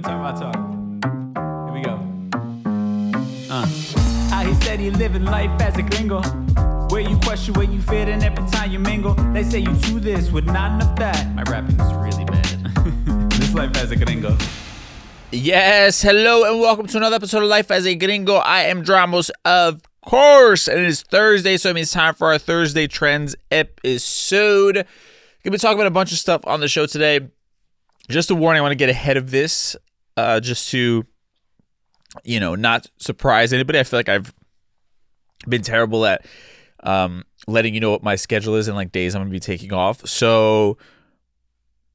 talk. Here we go. How he said he living life as a gringo. Where you question where you fit in every time you mingle. They say you do this with not enough that. My rapping is really bad. This life as a gringo. Yes, hello and welcome to another episode of Life as a Gringo. I am Dramos, of course, and it is Thursday, so it means time for our Thursday Trends episode. Going to be talking about a bunch of stuff on the show today. Just a warning, I want to get ahead of this, just to, not surprise anybody. I feel like I've been terrible at letting you know what my schedule is and like days I'm going to be taking off. So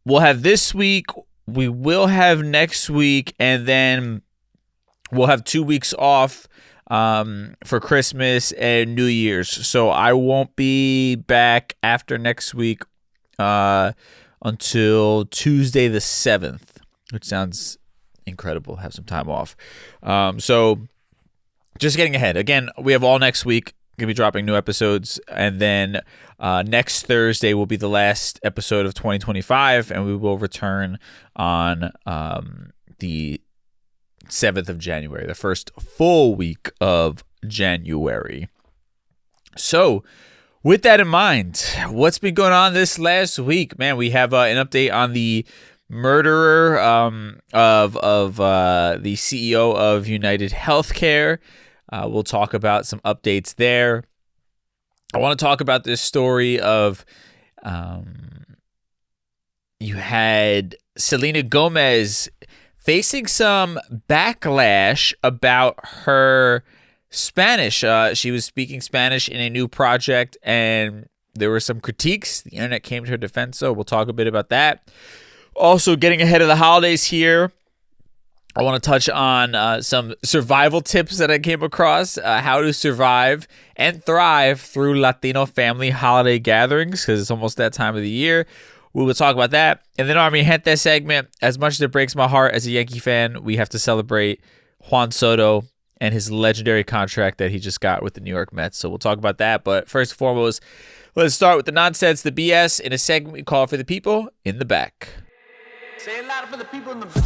we'll have this week. We will have next week, and then we'll have 2 weeks off for Christmas and New Year's. So I won't be back after next week until Tuesday the 7th, which sounds incredible. Have some time off. So just getting ahead. Again, we have all next week. Going to be dropping new episodes, and then next Thursday will be the last episode of 2025, and we will return on the 7th of January, the first full week of January. So with that in mind, what's been going on this last week? Man, we have an update on the murderer of the CEO of United Healthcare. We'll talk about some updates there. I want to talk about this story of you had Selena Gomez facing some backlash about her Spanish. She was speaking Spanish in a new project, and there were some critiques. The internet came to her defense, so we'll talk a bit about that. Also, getting ahead of the holidays here, I want to touch on some survival tips that I came across, how to survive and thrive through Latino family holiday gatherings, because it's almost that time of the year. We will talk about that. And then our Mi Gente segment, as much as it breaks my heart as a Yankee fan, we have to celebrate Juan Soto and his legendary contract that he just got with the New York Mets. So we'll talk about that. But first and foremost, let's start with the nonsense, the BS, in a segment we call For the People in the Back. Say it louder for the people in the back.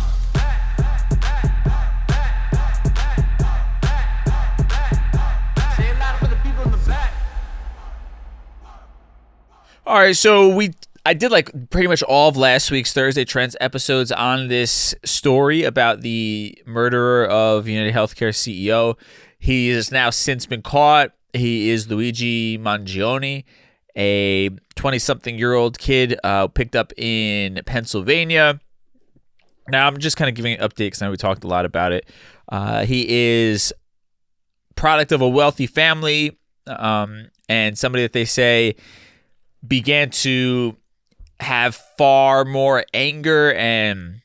All right, so I did like pretty much all of last week's Thursday Trends episodes on this story about the murderer of United Healthcare CEO. He has now since been caught. He is Luigi Mangione, a 20-something-year-old kid picked up in Pennsylvania. Now, I'm just kind of giving an update because I know we talked a lot about it. He is product of a wealthy family and somebody that they say began to have far more anger and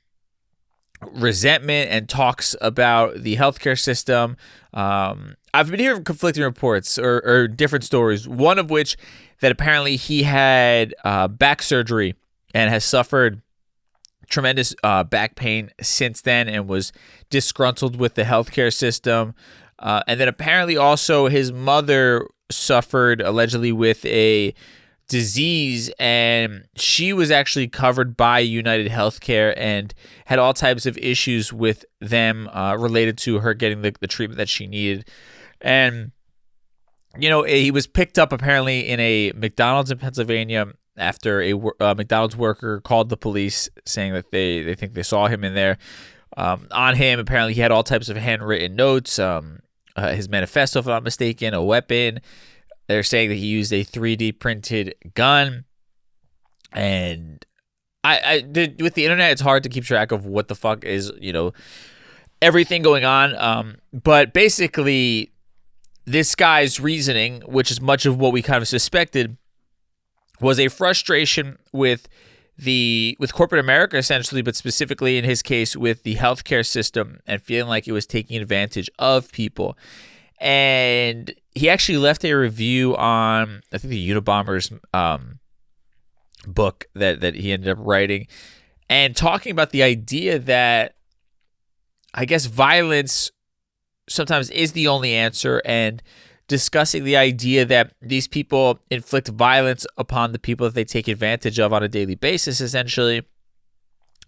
resentment and talks about the healthcare system. I've been hearing conflicting reports or different stories, one of which that apparently he had back surgery and has suffered tremendous back pain since then and was disgruntled with the healthcare system. And then apparently also his mother suffered allegedly with a disease, and she was actually covered by United Healthcare and had all types of issues with them related to her getting the treatment that she needed. And he was picked up apparently in a McDonald's in Pennsylvania after a McDonald's worker called the police saying that they think they saw him in there. On him, apparently he had all types of handwritten notes, his manifesto, if I'm not mistaken, a weapon. They're saying that he used a 3D printed gun. And I with the internet, it's hard to keep track of what the fuck is, everything going on. But basically, this guy's reasoning, which is much of what we kind of suspected, was a frustration with corporate America, essentially, but specifically in his case with the healthcare system and feeling like it was taking advantage of people. And he actually left a review on, I think, the Unabomber's book that he ended up writing, and talking about the idea that I guess violence sometimes is the only answer, and discussing the idea that these people inflict violence upon the people that they take advantage of on a daily basis, essentially,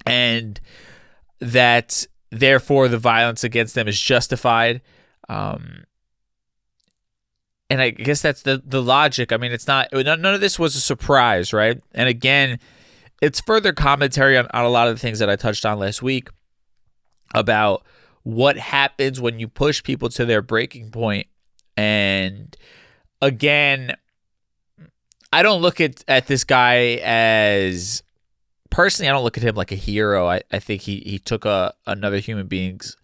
and that therefore the violence against them is justified. And I guess that's the logic. I mean, none of this was a surprise, right? And again, it's further commentary on a lot of the things that I touched on last week about what happens when you push people to their breaking point. And again, I don't look at this guy as, personally, I don't look at him like a hero. I think he took another human being's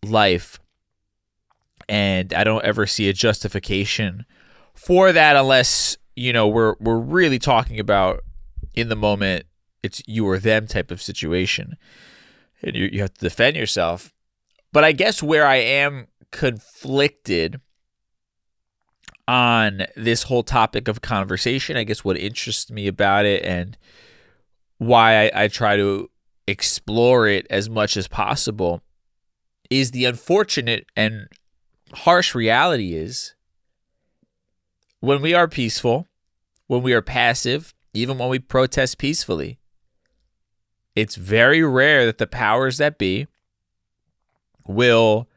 life, and I don't ever see a justification for that unless, we're really talking about, in the moment, it's you or them type of situation, and you have to defend yourself. But I guess where I am conflicted on this whole topic of conversation, I guess what interests me about it and why I try to explore it as much as possible is the unfortunate and harsh reality is when we are peaceful, when we are passive, even when we protest peacefully, it's very rare that the powers that be will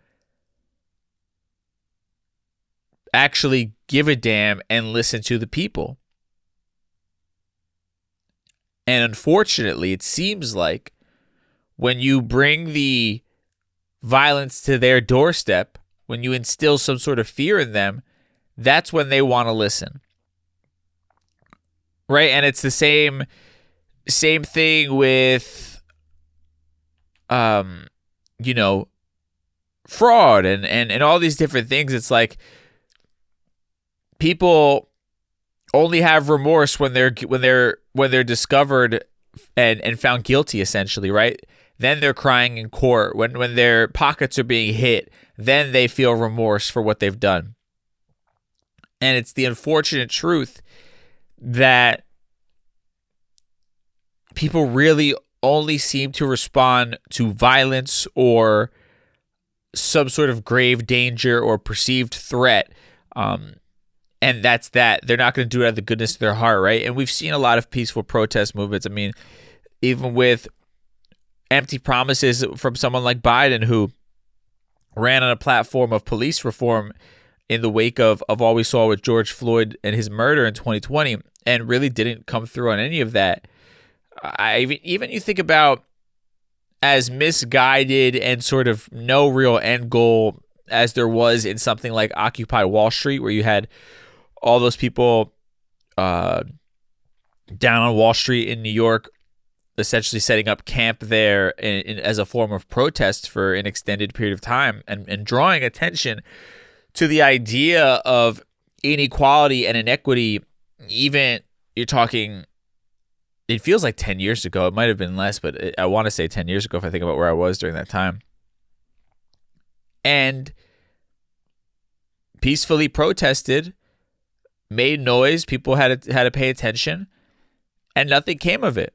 actually give a damn and listen to the people. And unfortunately, it seems like when you bring the violence to their doorstep, when you instill some sort of fear in them, that's when they want to listen. Right? And it's the same thing with fraud and all these different things. It's like people only have remorse when they're discovered and found guilty, essentially, right? Then they're crying in court. When their pockets are being hit, then they feel remorse for what they've done. And it's the unfortunate truth that people really only seem to respond to violence or some sort of grave danger or perceived threat. And that's that. They're not going to do it out of the goodness of their heart, right? And we've seen a lot of peaceful protest movements. I mean, even with empty promises from someone like Biden, who ran on a platform of police reform in the wake of all we saw with George Floyd and his murder in 2020, and really didn't come through on any of that. Even you think about as misguided and sort of no real end goal as there was in something like Occupy Wall Street, where you had all those people down on Wall Street in New York essentially setting up camp there as a form of protest for an extended period of time and drawing attention to the idea of inequality and inequity. Even you're talking, it feels like 10 years ago. It might have been less, but I want to say 10 years ago if I think about where I was during that time. And peacefully protested, made noise, people had to pay attention, and nothing came of it.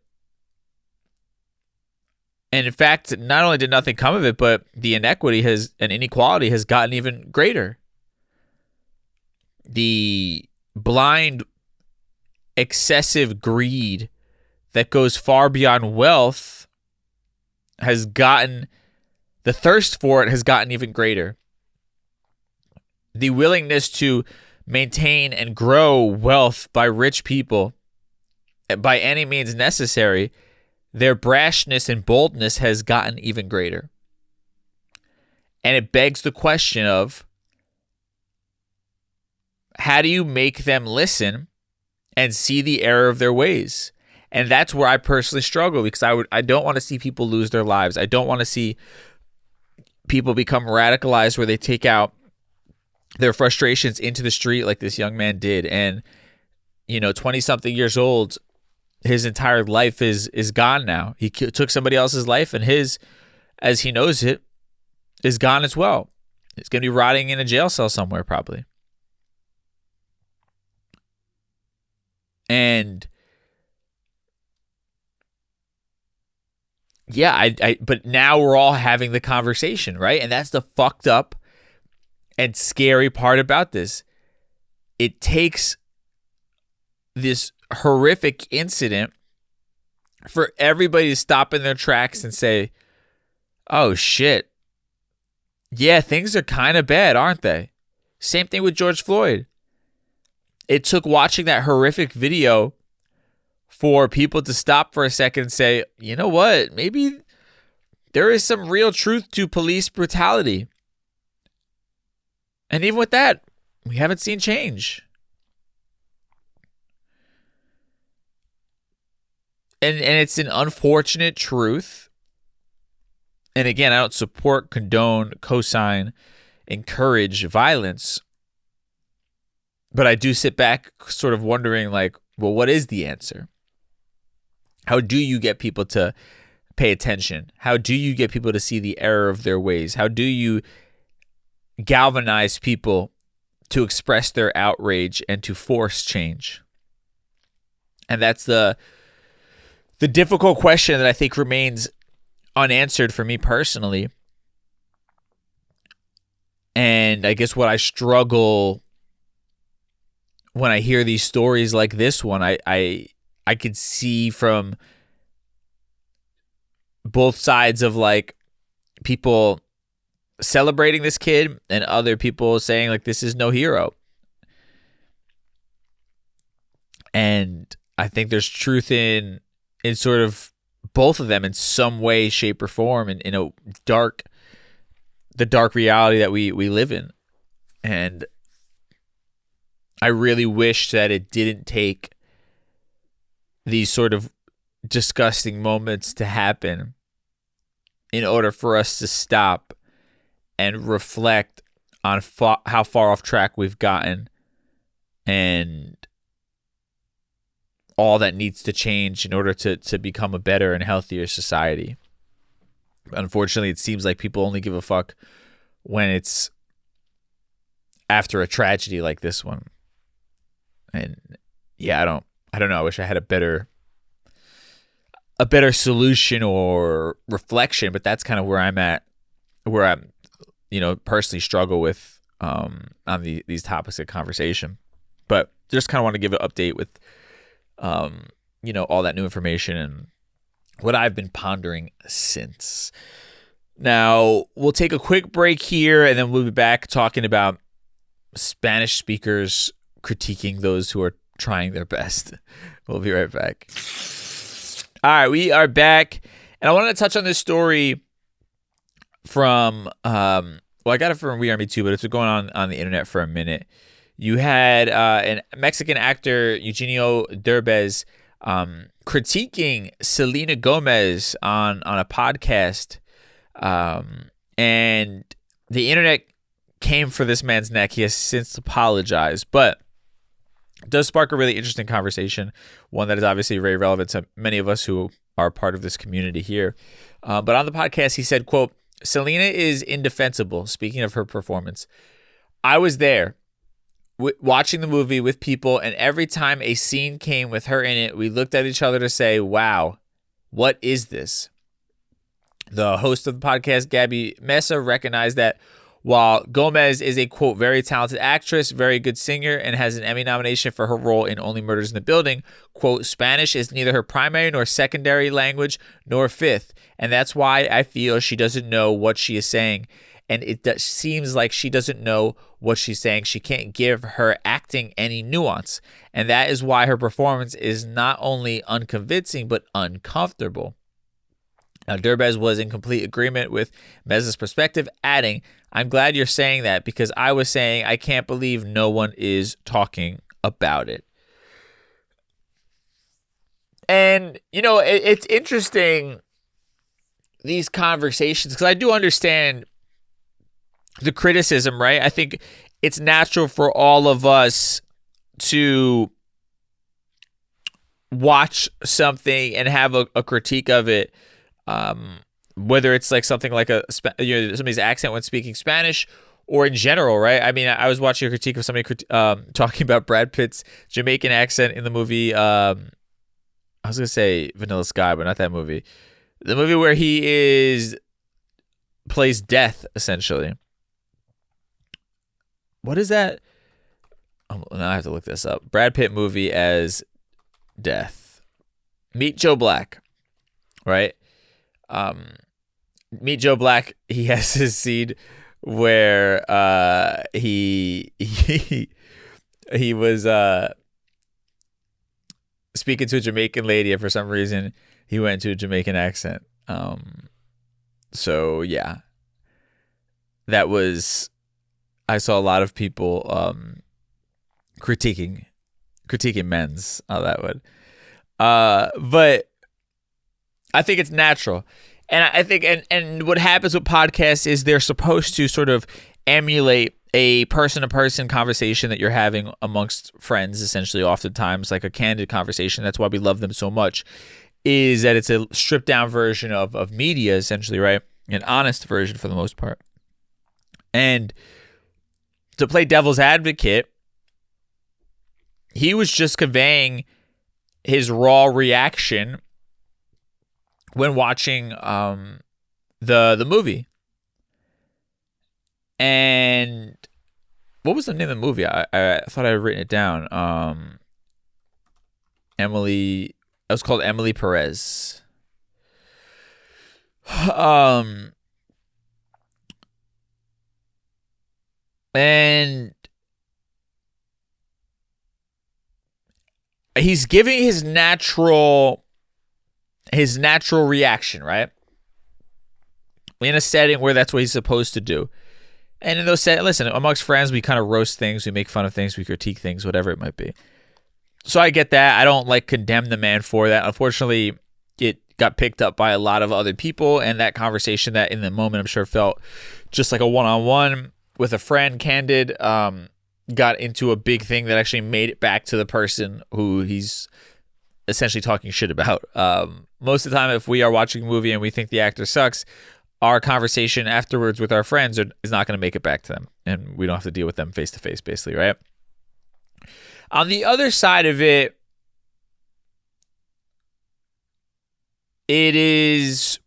And in fact, not only did nothing come of it, but the inequity and inequality has gotten even greater. The blind, excessive greed that goes far beyond wealth has gotten, the thirst for it has gotten even greater. The willingness to maintain and grow wealth by rich people by any means necessary, their brashness and boldness has gotten even greater. And it begs the question of, how do you make them listen and see the error of their ways? And that's where I personally struggle, because I don't want to see people lose their lives. I don't want to see people become radicalized where they take out their frustrations into the street like this young man did. And, 20-something years old, his entire life is gone now. He took somebody else's life, and his, as he knows it, is gone as well. He's going to be rotting in a jail cell somewhere probably. And yeah, but now we're all having the conversation, right? And that's the fucked up and scary part about this. It takes this horrific incident for everybody to stop in their tracks and say, oh shit. Yeah, things are kind of bad, aren't they? Same thing with George Floyd. It took watching that horrific video for people to stop for a second and say, you know what? Maybe there is some real truth to police brutality. And even with that, we haven't seen change. And it's an unfortunate truth. And again, I don't support, condone, cosign, encourage violence. But I do sit back sort of wondering, like, well, what is the answer? How do you get people to pay attention? How do you get people to see the error of their ways? How do you galvanize people to express their outrage and to force change? And that's the difficult question that I think remains unanswered for me personally. And I guess what I struggle when I hear these stories like this one, I could see from both sides of like people celebrating this kid and other people saying like this is no hero. And I think there's truth in sort of both of them in some way, shape, or form, and in the dark reality that we live in. And I really wish that it didn't take these sort of disgusting moments to happen in order for us to stop and reflect on how far off track we've gotten and all that needs to change in order to become a better and healthier society. Unfortunately, it seems like people only give a fuck when it's after a tragedy like this one. And yeah, I don't know. I wish I had a better solution or reflection, but that's kind of where I'm at, where I'm, personally struggle with on these topics of conversation. But just kind of want to give an update with, all that new information and what I've been pondering since. Now, we'll take a quick break here, and then we'll be back talking about Spanish speakers critiquing those who are trying their best. We'll be right back. All right, we are back, and I wanted to touch on this story from, I got it from We Are Me Too, but it's been going on the internet for a minute. You had a Mexican actor, Eugenio Derbez, critiquing Selena Gomez on a podcast, and the internet came for this man's neck. He has since apologized, but it does spark a really interesting conversation, one that is obviously very relevant to many of us who are part of this community here. But on the podcast, he said, quote, Selena is indefensible, speaking of her performance. I was there watching the movie with people, and every time a scene came with her in it, we looked at each other to say, wow, what is this? The host of the podcast, Gabby Mesa, recognized that while Gomez is a, quote, very talented actress, very good singer, and has an Emmy nomination for her role in Only Murders in the Building, quote, Spanish is neither her primary nor secondary language nor fifth. And that's why I feel she doesn't know what she is saying. And it seems like she doesn't know what she's saying. She can't give her acting any nuance. And that is why her performance is not only unconvincing, but uncomfortable. Now, Derbez was in complete agreement with Meza's perspective, adding, I'm glad you're saying that because I was saying I can't believe no one is talking about it. And, it's interesting, these conversations, because I do understand the criticism, right? I think it's natural for all of us to watch something and have a critique of it. Whether it's like something like somebody's accent when speaking Spanish or in general, right? I mean, I was watching a critique of somebody talking about Brad Pitt's Jamaican accent in the movie. I was going to say Vanilla Sky, but not that movie. The movie where he plays death, essentially. What is that? Oh, now I have to look this up. Brad Pitt movie as death. Meet Joe Black, right? Meet Joe Black. He has his scene where he was speaking to a Jamaican lady, and for some reason he went to a Jamaican accent. So yeah, that was, I saw a lot of people critiquing men's how that would. But I think it's natural. And I think, and what happens with podcasts is they're supposed to sort of emulate a person-to-person conversation that you're having amongst friends, essentially, oftentimes, like a candid conversation. That's why we love them so much, is that it's a stripped-down version of media, essentially, right? An honest version for the most part. And to play devil's advocate, he was just conveying his raw reaction when watching the movie. And what was the name of the movie? I thought I had written it down. It was called Emily Perez. And he's giving his natural reaction, right? In a setting where that's what he's supposed to do. And in those settings, listen, amongst friends, we kind of roast things, we make fun of things, we critique things, whatever it might be. So I get that. I don't condemn the man for that. Unfortunately, it got picked up by a lot of other people, and that conversation that in the moment I'm sure felt just like a one-on-one with a friend, candid, got into a big thing that actually made it back to the person who he's essentially talking shit about. Most of the time, if we are watching a movie and we think the actor sucks, our conversation afterwards with our friends is not going to make it back to them, and we don't have to deal with them face to face, basically, right? On the other side of it, it is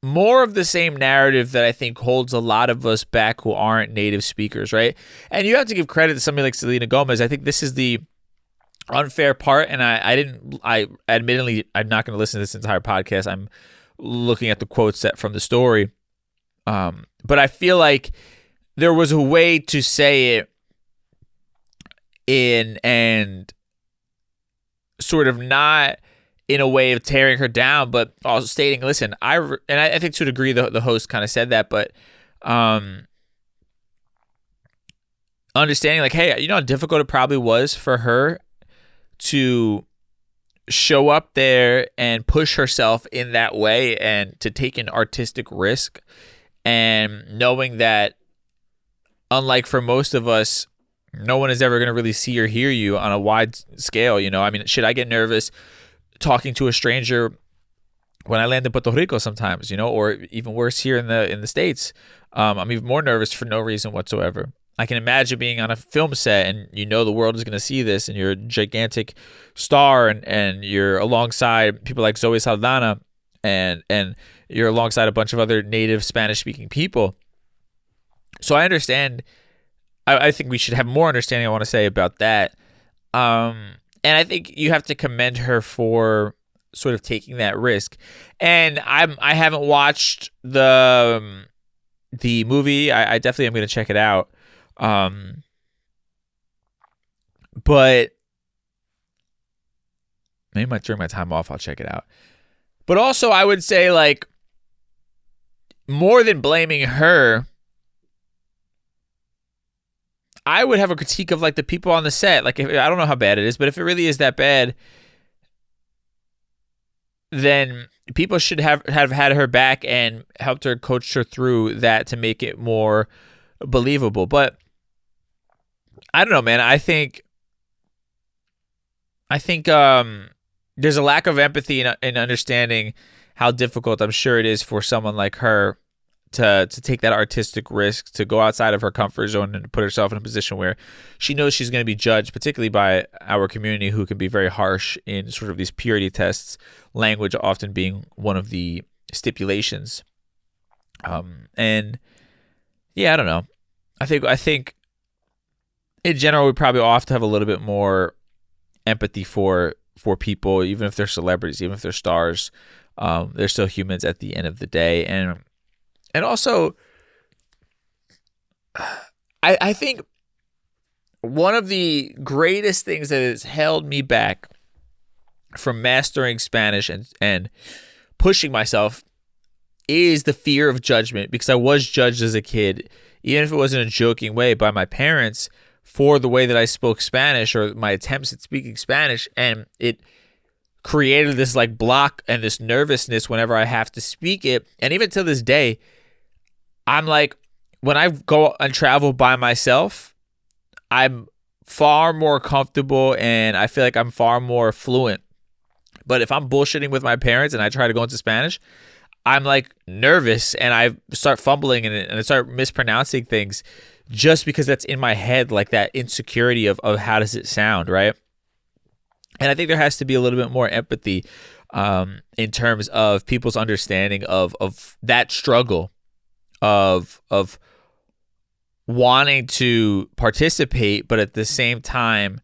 more of the same narrative that I think holds a lot of us back who aren't native speakers, right? And you have to give credit to somebody like Selena Gomez. I think this is the unfair part, and I admittedly, I'm not going to listen to this entire podcast. I'm looking at the quotes from the story. But I feel like there was a way to say it and sort of not in a way of tearing her down, but also stating, listen, I think to a degree the host kind of said that, but understanding like, hey, you know how difficult it probably was for her to show up there and push herself in that way and to take an artistic risk, and knowing that unlike for most of us, no one is ever going to really see or hear you on a wide scale. You know, I mean, shit, I get nervous talking to a stranger when I land in Puerto Rico sometimes, you know, or even worse here in the States. I'm even more nervous for no reason whatsoever. I can imagine being on a film set and you know the world is going to see this, and you're a gigantic star, and you're alongside people like Zoe Saldana, and you're alongside a bunch of other native Spanish-speaking people. So I understand. I think we should have more understanding, I want to say, about that. And I think you have to commend her for sort of taking that risk. And I haven't watched the movie. I definitely am going to check it out. But maybe during my time off, I'll check it out. But also, I would say, like, more than blaming her, I would have a critique of like the people on the set. Like, I don't know how bad it is, but if it really is that bad, then people should have had her back and helped her, coached her through that to make it more believable. But I don't know, man. I think there's a lack of empathy in understanding how difficult I'm sure it is for someone like her to take that artistic risk, to go outside of her comfort zone and put herself in a position where she knows she's going to be judged, particularly by our community, who can be very harsh in sort of these purity tests, language often being one of the stipulations. And yeah, I don't know. I think in general, we probably all have to have a little bit more empathy for people, even if they're celebrities, even if they're stars. They're still humans at the end of the day. And also, I think one of the greatest things that has held me back from mastering Spanish and pushing myself is the fear of judgment, because I was judged as a kid, even if it wasn't a joking way, by my parents for the way that I spoke Spanish or my attempts at speaking Spanish. And it created this like block and this nervousness whenever I have to speak it. And even to this day, I'm like, when I go and travel by myself, I'm far more comfortable and I feel like I'm far more fluent. But if I'm bullshitting with my parents and I try to go into Spanish, I'm like nervous and I start fumbling and I start mispronouncing things just because that's in my head, like that insecurity of how does it sound, right? And I think there has to be a little bit more empathy in terms of people's understanding of that struggle of wanting to participate, but at the same time,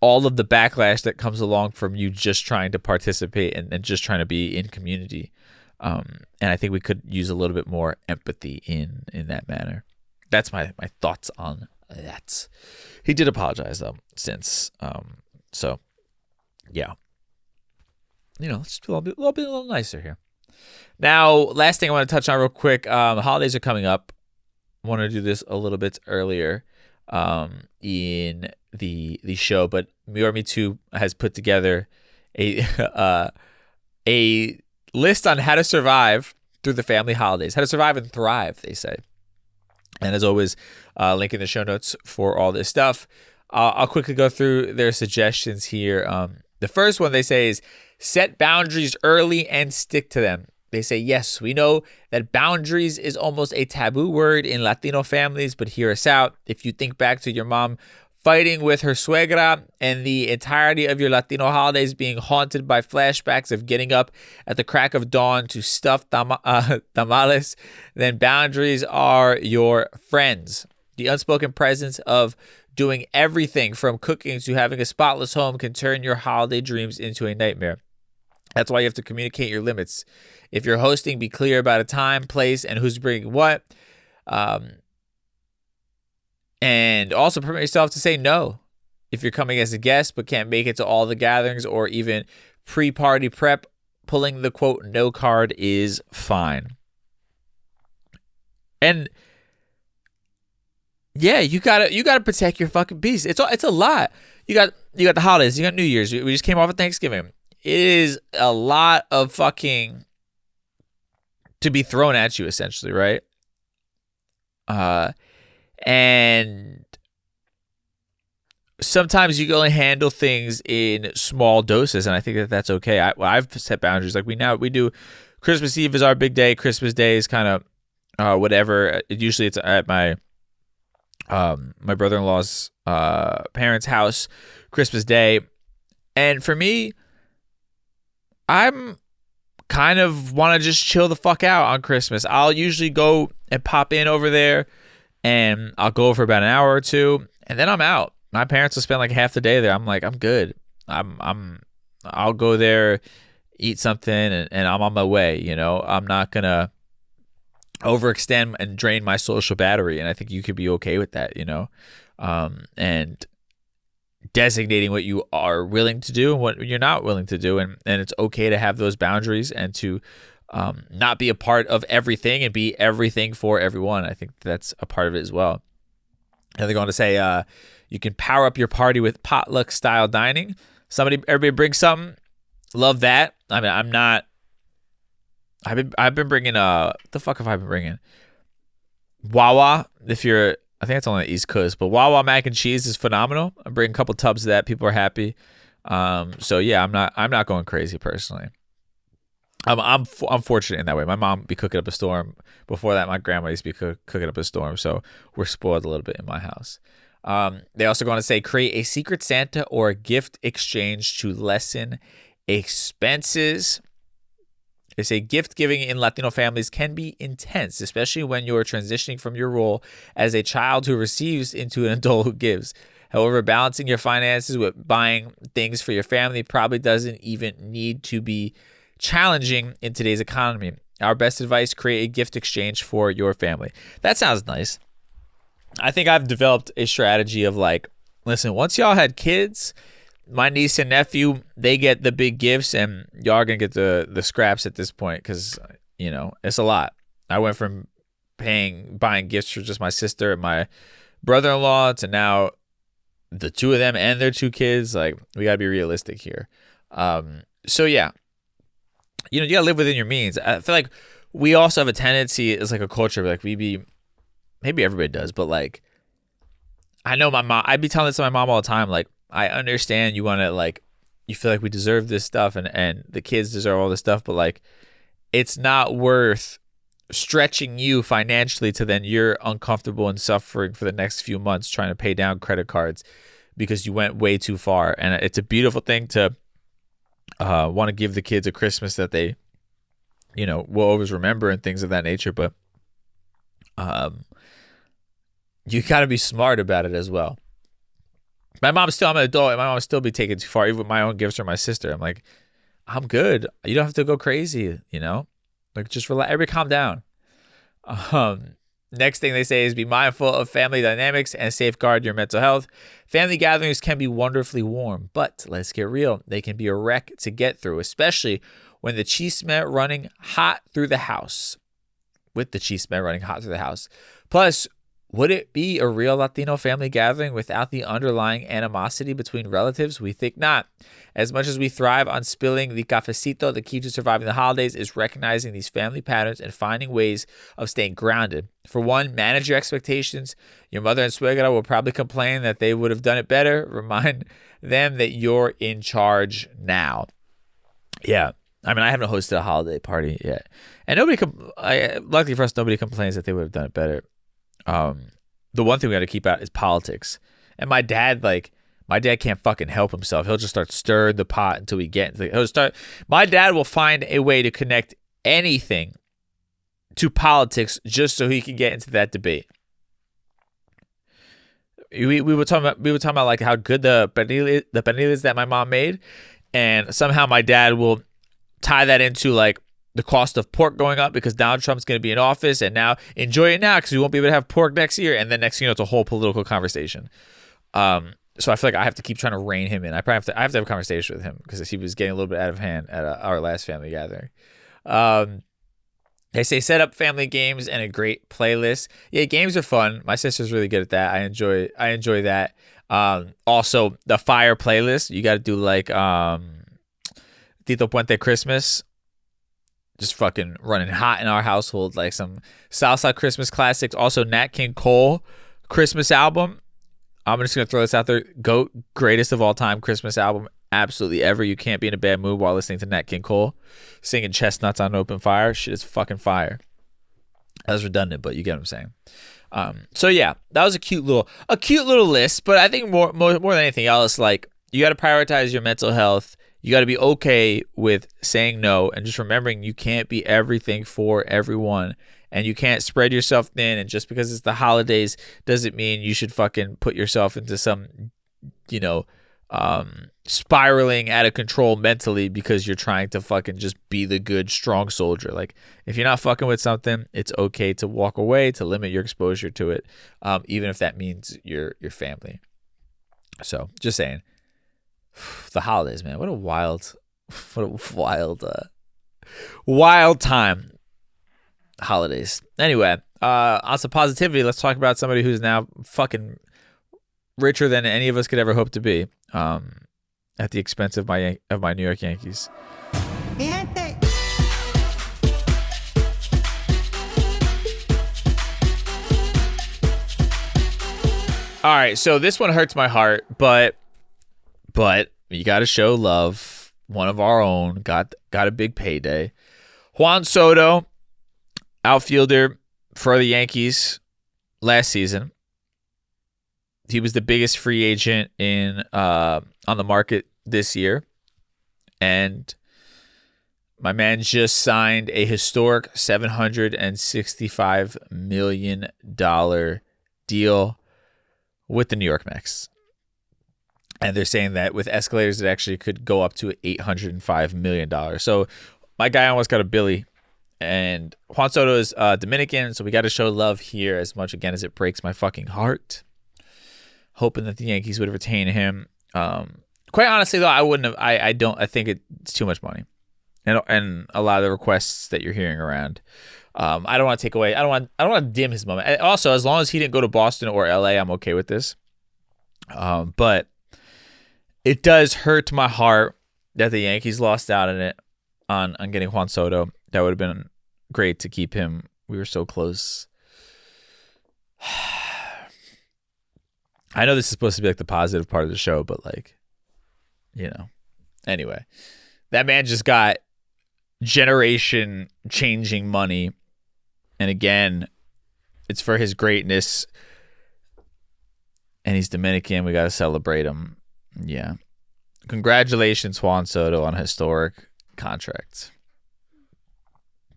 all of the backlash that comes along from you just trying to participate and just trying to be in community. And I think we could use a little bit more empathy in that manner. That's my thoughts on that. He did apologize though, since so yeah. Let's just be a little nicer here. Now, last thing I want to touch on real quick. The holidays are coming up. I want to do this a little bit earlier in the show, but Me or Me Too has put together a list on how to survive through the family holidays, how to survive and thrive, they say. And as always, link in the show notes for all this stuff. I'll quickly go through their suggestions here. The first one they say is set boundaries early and stick to them. They say, yes, we know that boundaries is almost a taboo word in Latino families, but hear us out. If you think back to your mom fighting with her suegra and the entirety of your Latino holidays being haunted by flashbacks of getting up at the crack of dawn to stuff tamales, then boundaries are your friends. The unspoken presence of doing everything from cooking to having a spotless home can turn your holiday dreams into a nightmare. That's why you have to communicate your limits. If you're hosting, be clear about a time, place, and who's bringing what. And also permit yourself to say no if you're coming as a guest but can't make it to all the gatherings or even pre-party prep. Pulling the quote no card is fine. And yeah, you gotta protect your fucking peace. It's a lot. You got the holidays. You got New Year's. We just came off of Thanksgiving. It is a lot of fucking to be thrown at you, essentially, right? And sometimes you can only handle things in small doses, and I think that's okay. I've set boundaries. Like we do. Christmas Eve is our big day. Christmas Day is kind of whatever. Usually it's at my brother-in-law's parents' house. Christmas Day, and for me, I'm kind of want to just chill the fuck out on Christmas. I'll usually go and pop in over there, and I'll go for about an hour or two, and then I'm out. My parents will spend like half the day there. I'm like, I'm good. I'll go there, eat something, and I'm on my way. I'm not gonna overextend and drain my social battery, and I think you could be okay with that. And designating what you are willing to do and what you're not willing to do, and it's okay to have those boundaries and to not be a part of everything and be everything for everyone. I think that's a part of it as well. And they're going to say you can power up your party with potluck style dining. Everybody brings something. Love that. I mean, I've been bringing the fuck have I been bringing? Wawa. I think it's on the East Coast, but Wawa mac and cheese is phenomenal. I'm bringing a couple tubs of that. People are happy. So yeah, I'm not going crazy personally. I'm fortunate in that way. My mom be cooking up a storm. Before that, my grandma used to be cooking up a storm. So we're spoiled a little bit in my house. They also going to say create a secret Santa or a gift exchange to lessen expenses. They say gift giving in Latino families can be intense, especially when you're transitioning from your role as a child who receives into an adult who gives. However, balancing your finances with buying things for your family probably doesn't even need to be challenging in today's economy. Our best advice, create a gift exchange for your family. That sounds nice. I think I've developed a strategy of like, listen, once y'all had kids, my niece and nephew, they get the big gifts and y'all are going to get the scraps at this point because, you know, it's a lot. I went from buying gifts for just my sister and my brother-in-law to now the two of them and their two kids. Like, we got to be realistic here. So, yeah. You know, you gotta live within your means. I feel like we also have a tendency, it's like a culture, like maybe everybody does, but like, I know my mom, I'd be telling this to my mom all the time, like, I understand you want to, like, you feel like we deserve this stuff and the kids deserve all this stuff, but like, it's not worth stretching you financially to then you're uncomfortable and suffering for the next few months trying to pay down credit cards because you went way too far. And it's a beautiful thing to want to give the kids a Christmas that they, you know, will always remember and things of that nature. But you got to be smart about it as well. I'm an adult, and my mom will still be taken too far, even with my own gifts or my sister. I'm like, I'm good. You don't have to go crazy, you know? Like, just relax. Everybody calm down. Next thing they say is be mindful of family dynamics and safeguard your mental health. Family gatherings can be wonderfully warm, but let's get real. They can be a wreck to get through, especially when the chisme running hot through the house. With the chisme running hot through the house. Plus, would it be a real Latino family gathering without the underlying animosity between relatives? We think not. As much as we thrive on spilling the cafecito, the key to surviving the holidays is recognizing these family patterns and finding ways of staying grounded. For one, manage your expectations. Your mother and suegra will probably complain that they would have done it better. Remind them that you're in charge now. Yeah. I mean, I haven't hosted a holiday party yet. And luckily for us, nobody complains that they would have done it better. The one thing we got to keep out is politics. And my dad can't fucking help himself. He'll just start stirring the pot until we get into my dad will find a way to connect anything to politics just so he can get into that debate. We were talking about like how good the pernil that my mom made, and somehow my dad will tie that into like the cost of pork going up because Donald Trump's going to be in office, and now enjoy it now because we won't be able to have pork next year. And then next thing you know, it's a whole political conversation. So I feel like I have to keep trying to rein him in. I have to have a conversation with him because he was getting a little bit out of hand at our last family gathering. They say set up family games and a great playlist. Yeah, games are fun. My sister's really good at that. I enjoy that. Also the fire playlist. You got to do like Tito Puente Christmas. Just fucking running hot in our household, like some Southside Christmas classics. Also, Nat King Cole Christmas album. I'm just gonna throw this out there. GOAT, greatest of all time Christmas album, absolutely ever. You can't be in a bad mood while listening to Nat King Cole singing Chestnuts on Open Fire. Shit is fucking fire. That was redundant, but you get what I'm saying. So yeah, that was a cute little list. But I think more than anything else, like, you got to prioritize your mental health. You got to be okay with saying no and just remembering you can't be everything for everyone, and you can't spread yourself thin. And just because it's the holidays doesn't mean you should fucking put yourself into some, spiraling out of control mentally because you're trying to fucking just be the good, strong soldier. Like, if you're not fucking with something, it's okay to walk away, to limit your exposure to it, even if that means your family. So just saying. The holidays, man. What a wild time. Holidays. Anyway, on some positivity, let's talk about somebody who's now fucking richer than any of us could ever hope to be, at the expense of my New York Yankees. All right, so this one hurts my heart, but you got to show love. One of our own got a big payday. Juan Soto, outfielder for the Yankees last season. He was the biggest free agent on the market this year, and my man just signed a historic $765 million deal with the New York Mets. And they're saying that with escalators, it actually could go up to $805 million. So my guy almost got a Billy. And Juan Soto is Dominican, so we got to show love here as much, again, as it breaks my fucking heart. Hoping that the Yankees would retain him. Quite honestly, though, I wouldn't have. I think it's too much money. And a lot of the requests that you're hearing around. I don't want to take away. I don't want to dim his moment. And also, as long as he didn't go to Boston or LA, I'm okay with this. But it does hurt my heart that the Yankees lost out on getting Juan Soto. That would have been great to keep him. We were so close. I know this is supposed to be like the positive part of the show, but like, anyway, that man just got generation changing money. And again, it's for his greatness. And he's Dominican. We got to celebrate him. Yeah. Congratulations, Juan Soto, on a historic contract.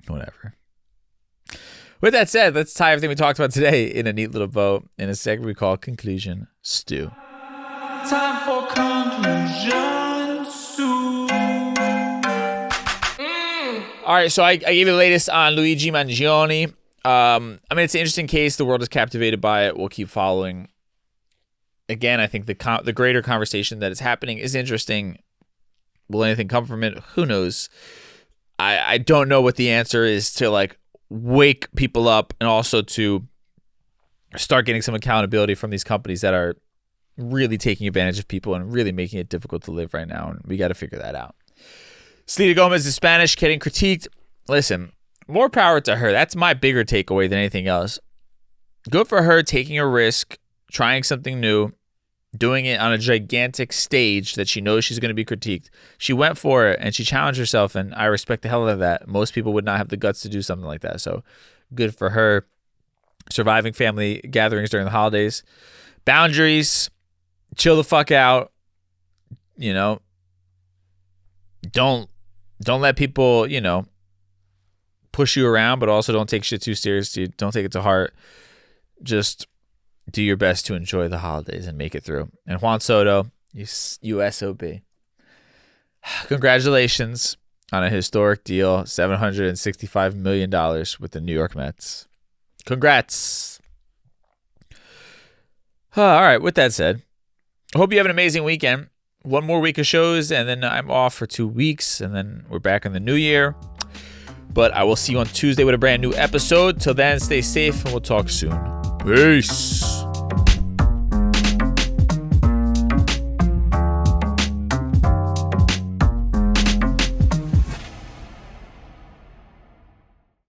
Whatever. With that said, let's tie everything we talked about today in a neat little bow in a segment we call Conclusion Stew. Time for conclusion stew. All right, so I gave you the latest on Luigi Mangione. It's an interesting case. The world is captivated by it. We'll keep following. Again, I think the greater conversation that is happening is interesting. Will anything come from it? Who knows? I don't know what the answer is to like wake people up and also to start getting some accountability from these companies that are really taking advantage of people and really making it difficult to live right now. And we got to figure that out. Selena Gomez is Spanish, getting critiqued. Listen, more power to her. That's my bigger takeaway than anything else. Good for her taking a risk, trying something new, doing it on a gigantic stage that she knows she's going to be critiqued. She went for it and she challenged herself, and I respect the hell out of that. Most people would not have the guts to do something like that. So good for her. Surviving family gatherings during the holidays. Boundaries. Chill the fuck out. Don't let people, push you around, but also don't take shit too seriously. Don't take it to heart. Just do your best to enjoy the holidays and make it through. And Juan Soto, you SOB. Congratulations on a historic deal, $765 million with the New York Mets. Congrats. All right, with that said, I hope you have an amazing weekend. One more week of shows, and then I'm off for 2 weeks, and then we're back in the new year. But I will see you on Tuesday with a brand new episode. Till then, stay safe, and we'll talk soon. Peace.